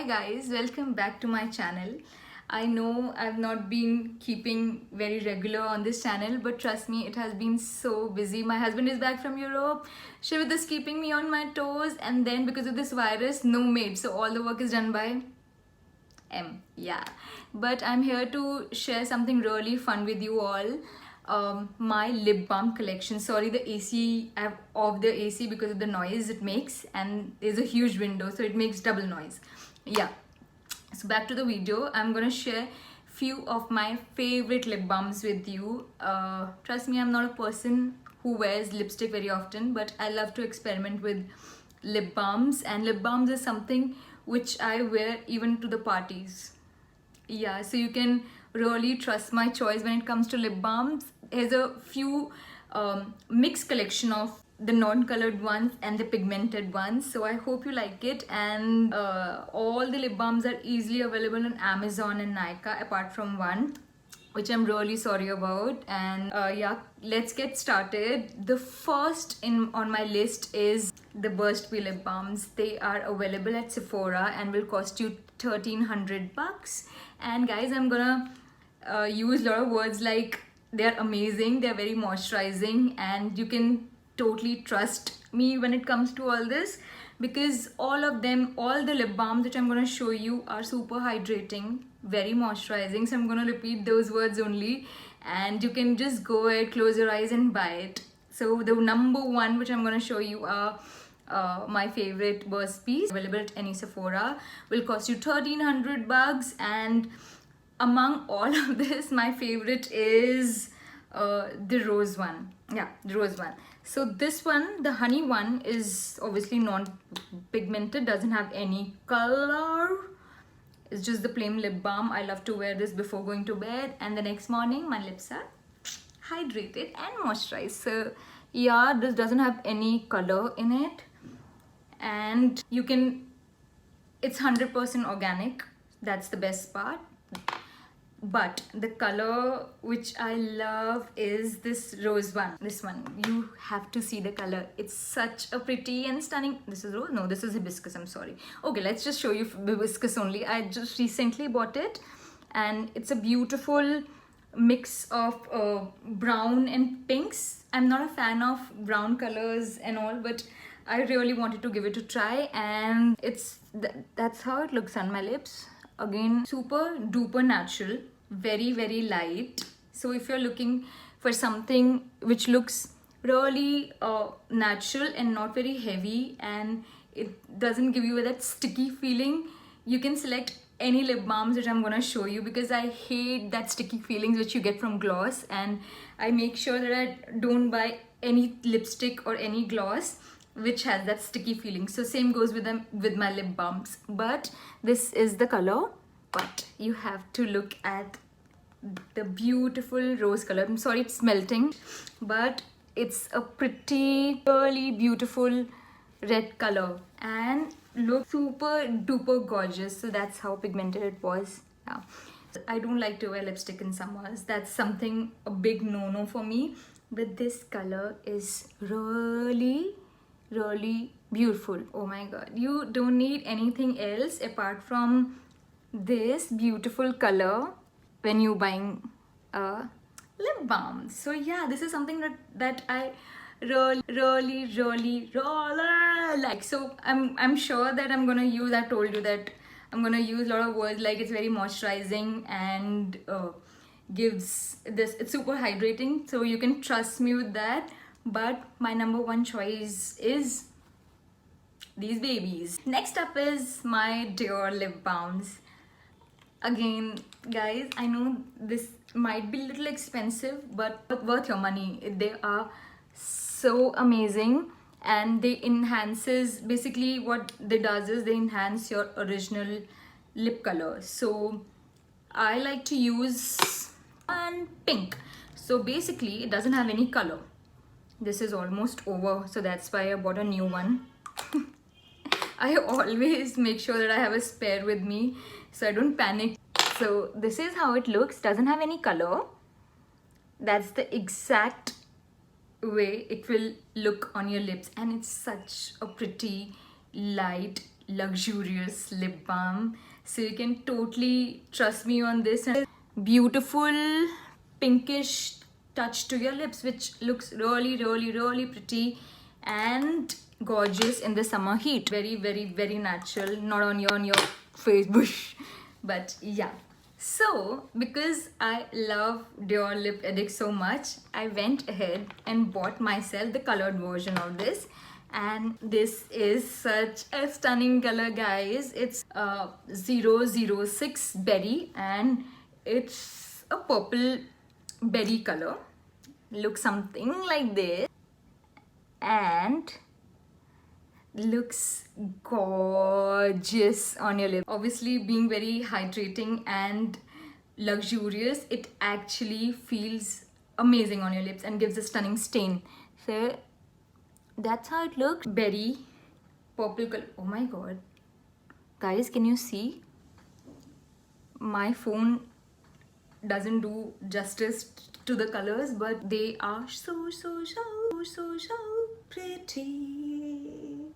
Hi guys, welcome back to my channel. I know I've not been keeping very regular on this channel, but trust me, it has been so busy. My husband is back from Europe. Shivit is keeping me on my toes, and then because of this virus, no maid, so all the work is done by yeah, but I'm here to share something really fun with you all. My lip balm collection. Sorry, the AC, I have off the AC because of the noise it makes, and there's a huge window, so it makes double noise. Yeah, so back to the video. I'm gonna share few of my favorite lip balms with you. Trust me, I'm not a person who wears lipstick very often, but I love to experiment with lip balms, and lip balms is something which I wear even to the parties. Yeah, so you can really trust my choice when it comes to lip balms. Here's a few mixed collection of the non-colored ones and the pigmented ones, so I hope you like it. And all the lip balms are easily available on Amazon and Nykaa apart from one, which I'm really sorry about. And yeah, let's get started. The first on my list is the Burst Be lip balms. They are available at Sephora and will cost you 1,300 bucks. And guys, I'm gonna use a lot of words like they're amazing, they're very moisturizing, and you can totally trust me when it comes to all this, because all of them, all the lip balms which I'm gonna show you are super hydrating, very moisturizing. So I'm gonna repeat those words only, and you can just go ahead, close your eyes and buy it. So the number one which I'm gonna show you are my favorite Burst Bees, available at any Sephora, will cost you 1,300 bucks. And among all of this, my favorite is the rose one. Yeah, the rose one. So this one, the honey one, is obviously non-pigmented, doesn't have any color. It's just the plain lip balm. I love to wear this before going to bed, and the next morning my lips are hydrated and moisturized. So yeah, this doesn't have any color in it, and you can, it's 100% organic. That's the best part. But the color which I love is this rose one. This one, you have to see the color. It's such a pretty and stunning. This is rose? No, this is hibiscus, I'm sorry. Okay, let's just show you hibiscus only. I just recently bought it, and it's a beautiful mix of brown and pinks. I'm not a fan of brown colors and all, but I really wanted to give it a try, and that's how it looks on my lips. Again, super duper natural, very light. So if you're looking for something which looks really natural and not very heavy, and it doesn't give you that sticky feeling, you can select any lip balms which I'm gonna show you, because I hate that sticky feelings which you get from gloss, and I make sure that I don't buy any lipstick or any gloss which has that sticky feeling. So same goes with them, with my lip balms. But this is the color, but you have to look at the beautiful rose color. I'm sorry, it's melting, but it's a pretty, really beautiful red color and look super duper gorgeous. So that's how pigmented it was. Yeah, I don't like to wear lipstick in summers. That's something, a big no-no for me. But this color is really beautiful. Oh my god, you don't need anything else apart from this beautiful color when you buying lip balm. So yeah, this is something that I really like. So I'm sure that I'm gonna use, I told you that I'm gonna use a lot of words like it's very moisturizing and gives this, it's super hydrating, so you can trust me with that. But my number one choice is these babies. Next up is my Dior lip balms. Again, guys, I know this might be a little expensive, but worth your money. They are so amazing, and they enhances, basically what they does is they enhance your original lip color. So I like to use one pink. So basically it doesn't have any color. This is almost over, so that's why I bought a new one. I always make sure that I have a spare with me, so I don't panic. So this is how it looks. Doesn't have any color. That's the exact way it will look on your lips, and it's such a pretty light luxurious lip balm, so you can totally trust me on this. And beautiful pinkish touch to your lips, which looks really pretty and gorgeous in the summer heat. Very natural, not on your face bush. But yeah, so because I love Dior Lip Addict so much, I went ahead and bought myself the colored version of this. And this is such a stunning color, guys. It's 006 berry, and it's a purple berry color. Looks something like this, and looks gorgeous on your lips. Obviously, being very hydrating and luxurious, it actually feels amazing on your lips and gives a stunning stain. So that's how it looks. Berry purple color. Oh my god, guys, can you see? My phone doesn't do justice to the colors, but they are so pretty.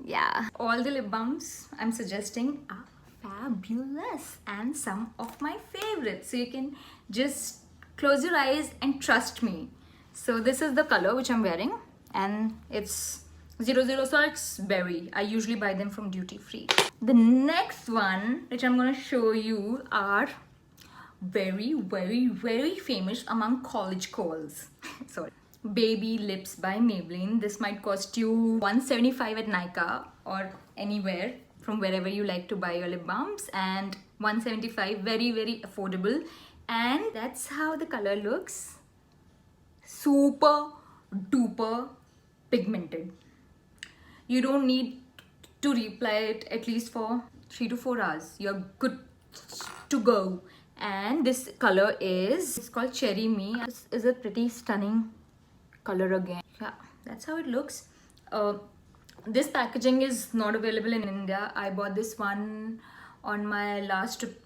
Yeah, all the lip balms I'm suggesting are fabulous and some of my favorites, so you can just close your eyes and trust me. So this is the color which I'm wearing, and it's 006 berry. I usually buy them from duty free. The next one which I'm gonna show you are very famous among college girls. Sorry. Baby Lips by Maybelline. This might cost you $175 at Nykaa or anywhere from wherever you like to buy your lip balms, and $175, very affordable. And that's how the color looks. Super duper pigmented. You don't need to reapply it at least for 3 to 4 hours. You're good to go. And this color is, it's called Cherry Me. This is a pretty stunning color again. Yeah, that's how it looks. This packaging is not available in India. I bought this one on my last trip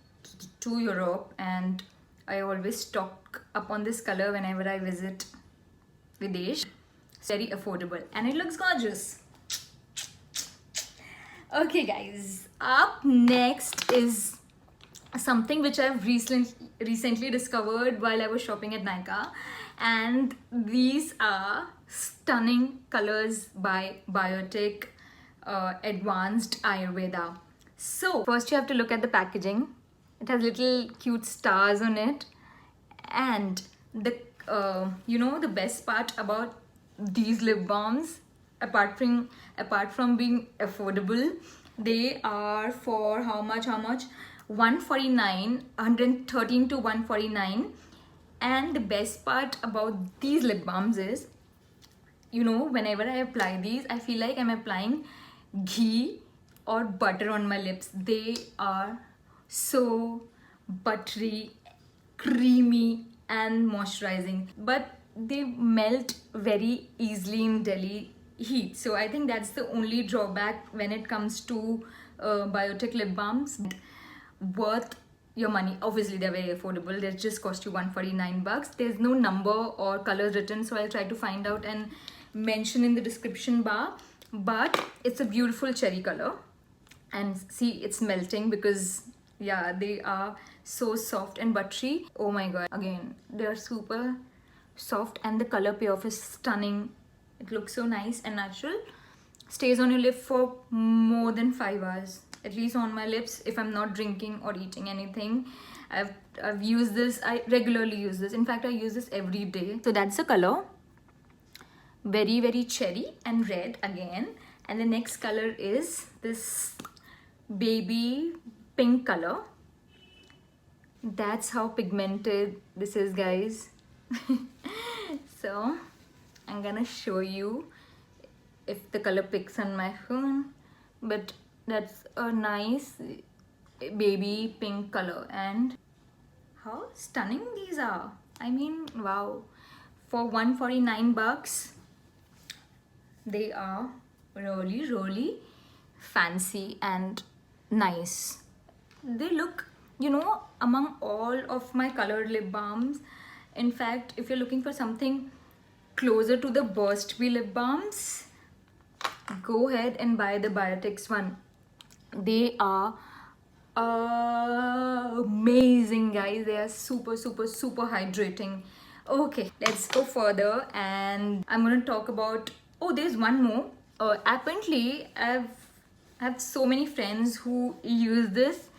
to Europe, and I always stock up on this color whenever I visit Videsh. It's very affordable and it looks gorgeous. Okay guys, up next is something which I've recently discovered while I was shopping at Nykaa, and these are stunning colors by Biotic Advanced Ayurveda. So first you have to look at the packaging. It has little cute stars on it, and the you know, the best part about these lip balms, apart from being affordable, they are for how much? 113 to 149. And the best part about these lip balms is, you know, whenever I apply these, I feel like I'm applying ghee or butter on my lips. They are so buttery, creamy and moisturizing, but they melt very easily in Delhi heat. So I think that's the only drawback when it comes to Biotic lip balms. Worth your money. Obviously they're very affordable. They just cost you $149. There's no number or colors written, so I'll try to find out and mention in the description bar. But it's a beautiful cherry color, and see, it's melting because yeah, they are so soft and buttery. Oh my god, again, they're super soft, and the color payoff is stunning. It looks so nice and natural. Stays on your lip for more than 5 hours, at least on my lips, if I'm not drinking or eating anything. I've used this. I regularly use this. In fact, I use this every day. So that's the color. Very cherry and red again. And the next color is this baby pink color. That's how pigmented this is, guys. So I'm gonna show you if the color picks on my phone, but that's a nice baby pink color. And how stunning these are. I mean, wow. For $149, they are really fancy and nice. They look, you know, among all of my colored lip balms, in fact, if you're looking for something closer to the Burst Bee lip balms, go ahead and buy the Biotix one. They are amazing, guys. They are super, super, super hydrating. Okay, let's go further, and I'm gonna talk about. Oh, there's one more. Apparently, I've have so many friends who use this.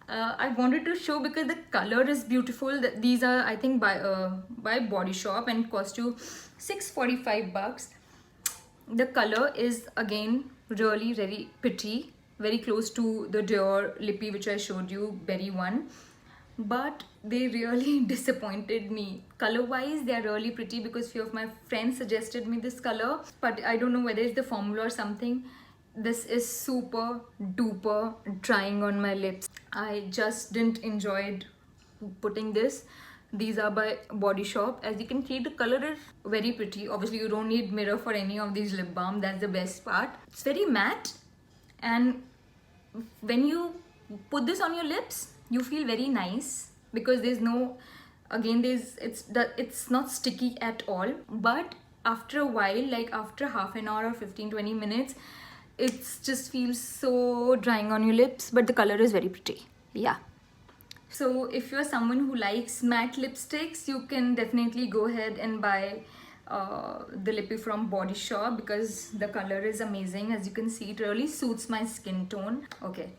I wanted to show because the color is beautiful. These are, I think, by Body Shop and cost you $645. The color is again really very pretty, very close to the Dior Lippy which I showed you, Berry one. But they really disappointed me. Color wise, they are really pretty because few of my friends suggested me this color, but I don't know whether it's the formula or something. This is super duper drying on my lips. I just didn't enjoy putting this. These are by Body Shop. As you can see, the color is very pretty. Obviously, you don't need mirror for any of these lip balm. That's the best part. It's very matte, and when you put this on your lips, you feel very nice because there's no, again, it's not sticky at all. But after a while, like after half an hour or 15-20 minutes, it just feels so drying on your lips. But the color is very pretty. Yeah. So if you're someone who likes matte lipsticks, you can definitely go ahead and buy the Lippy from Body Shop because the color is amazing. As you can see, it really suits my skin tone. Okay,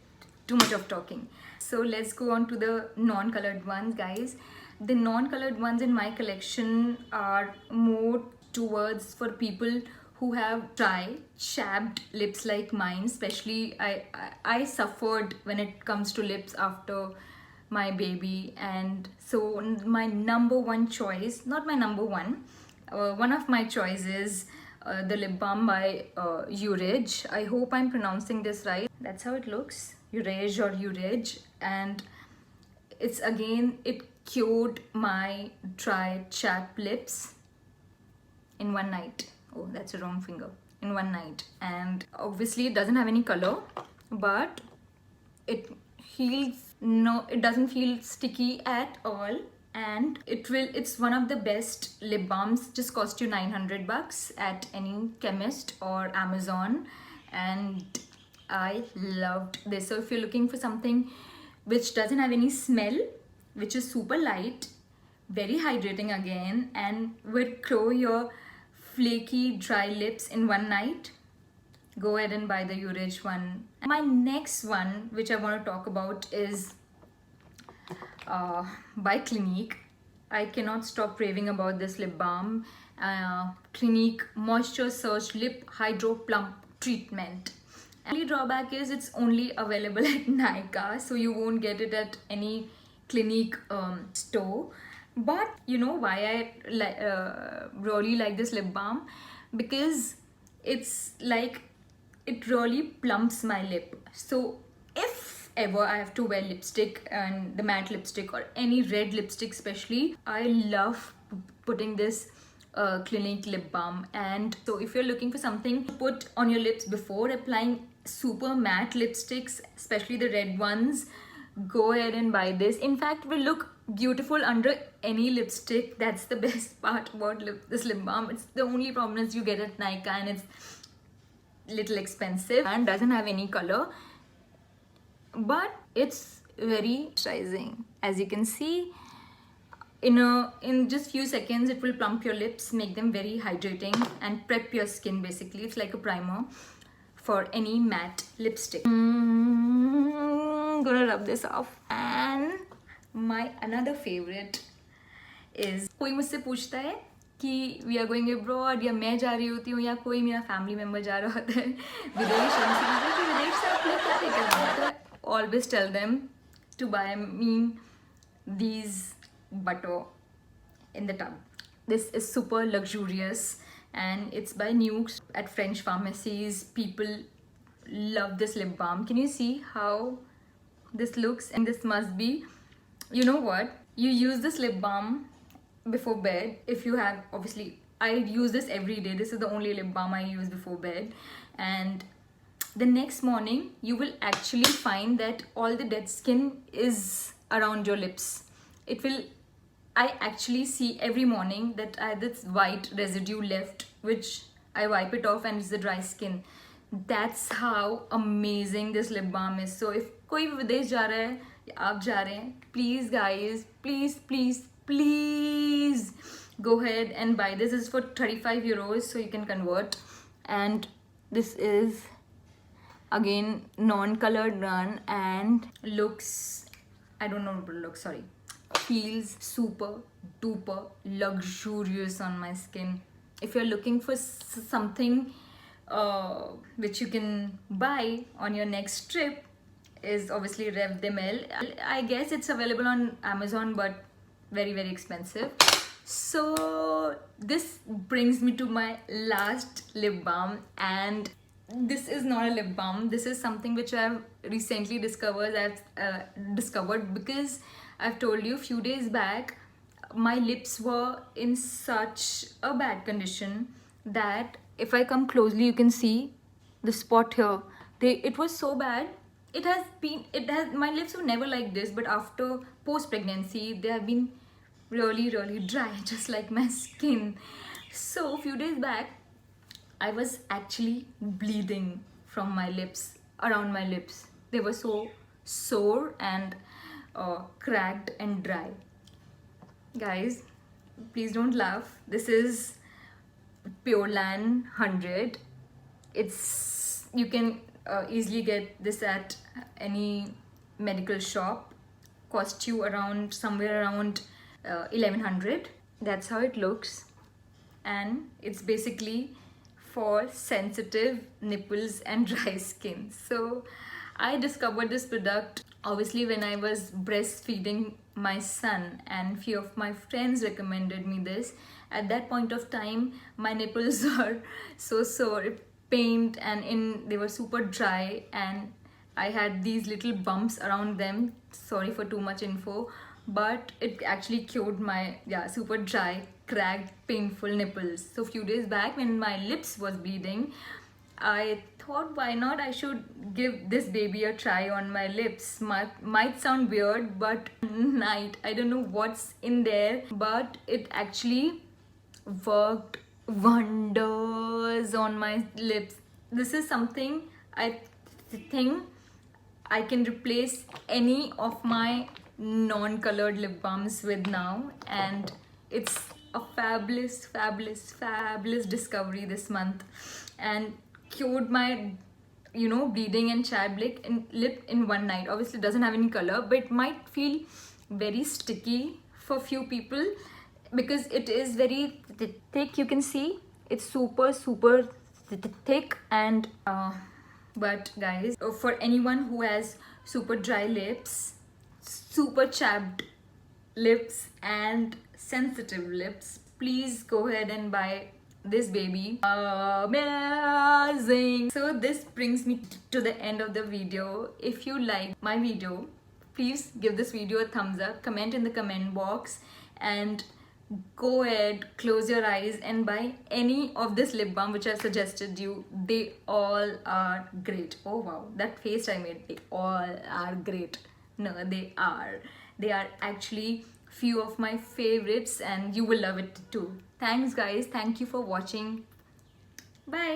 too much of talking. So let's go on to the non-colored ones, guys. The non-colored ones in my collection are more towards for people who have dry, chapped lips like mine. Especially I suffered when it comes to lips after my baby, and so my number one choice, not my number one, one of my choices, the lip balm by Urage. I hope I'm pronouncing this right. That's how it looks, Urage or Urage. And it's again, it cured my dry chapped lips in one night. Oh, that's a wrong finger. In one night. And obviously it doesn't have any color, but it heals. No, it doesn't feel sticky at all, and it's one of the best lip balms. Just cost you $900 at any chemist or Amazon, and I loved this. So if you're looking for something which doesn't have any smell, which is super light, very hydrating again, and will grow your flaky dry lips in one night, go ahead and buy the Urage one. My next one, which I want to talk about, is by Clinique. I cannot stop raving about this lip balm. Clinique Moisture Surge Lip Hydro Plump Treatment. And the drawback is it's only available at Nykaa, so you won't get it at any Clinique store. But you know why I really like this lip balm? Because it's like, it really plumps my lip. So if ever I have to wear lipstick, and the matte lipstick or any red lipstick especially, I love putting this Clinique lip balm. And so if you're looking for something to put on your lips before applying super matte lipsticks, especially the red ones, go ahead and buy this. In fact, it will look beautiful under any lipstick. That's the best part about this lip balm. It's the only problem is you get it at Nykaa, and it's little expensive and doesn't have any color, but it's very moisturizing. As you can see, in just few seconds it will plump your lips, make them very hydrating, and prep your skin. Basically, it's like a primer for any matte lipstick. Gonna rub this off. And my another favorite is, कोई मुझसे पूछता है कि we are going abroad, या मैं जा रही होती हूँ, या कोई मेरा फैमिली मेम्बर जा रहा होता है विदेश, विदेश से आप लोग क्या लेकर आए? तो always tell them to buy me these butter in the tub. This is super luxurious, and it's by Nuxe at French pharmacies. People love this lip balm. Can you see how this looks? And this must be, you know what, you use this lip balm before bed. If you have, obviously I use this every day. This is the only lip balm I use before bed, and the next morning you will actually find that all the dead skin is around your lips. It will, I actually see every morning that I have this white residue left, which I wipe it off, and it's the dry skin. That's how amazing this lip balm is. So if कोई भी विदेश जा रहा है या आप जा रहे हैं, please guys, please go ahead and buy this. This is for 35 euros, so you can convert. And this is again non-colored run and looks, I don't know what it looks, sorry, feels super duper luxurious on my skin. If you're looking for something which you can buy on your next trip, is obviously Rev de Mel. I guess it's available on Amazon, but very expensive. So this brings me to my last lip balm, and this is not a lip balm. This is something which I've recently discovered because I've told you a few days back my lips were in such a bad condition that if I come closely you can see the spot here. It was so bad. My lips were never like this, but after post-pregnancy they have been really dry, just like my skin. So a few days back I was actually bleeding from my lips, around my lips. They were so sore and cracked and dry. Guys, please don't laugh. This is Pureland 100. You can easily get this at any medical shop. Cost you somewhere around 1100. That's how it looks, and it's basically for sensitive nipples and dry skin. So I discovered this product obviously when I was breastfeeding my son, and few of my friends recommended me this. At that point of time my nipples were so sore, pained, and they were super dry, and I had these little bumps around them. Sorry for too much info, but it actually cured my super dry, cracked, painful nipples. So few days back when my lips was bleeding, I thought, why not, I should give this baby a try on my lips. Might sound weird, but night, I don't know what's in there, but it actually worked wonders on my lips. This is something I think I can replace any of my non-colored lip balms with now, and it's a fabulous discovery this month, and cured my bleeding and chapped lip in one night. Obviously it doesn't have any color, but it might feel very sticky for few people because it is very thick. You can see it's super thick, and but guys, for anyone who has super dry lips, super chapped lips and sensitive lips, please go ahead and buy this baby. Amazing. So this brings me to the end of the video. If you like my video, please give this video a thumbs up, comment in the comment box, and go ahead, close your eyes and buy any of this lip balm which I suggested you. They all are great. Oh wow, that face I made. They all are great. No, they are actually few of my favorites, and you will love it too. Thanks guys, thank you for watching. Bye.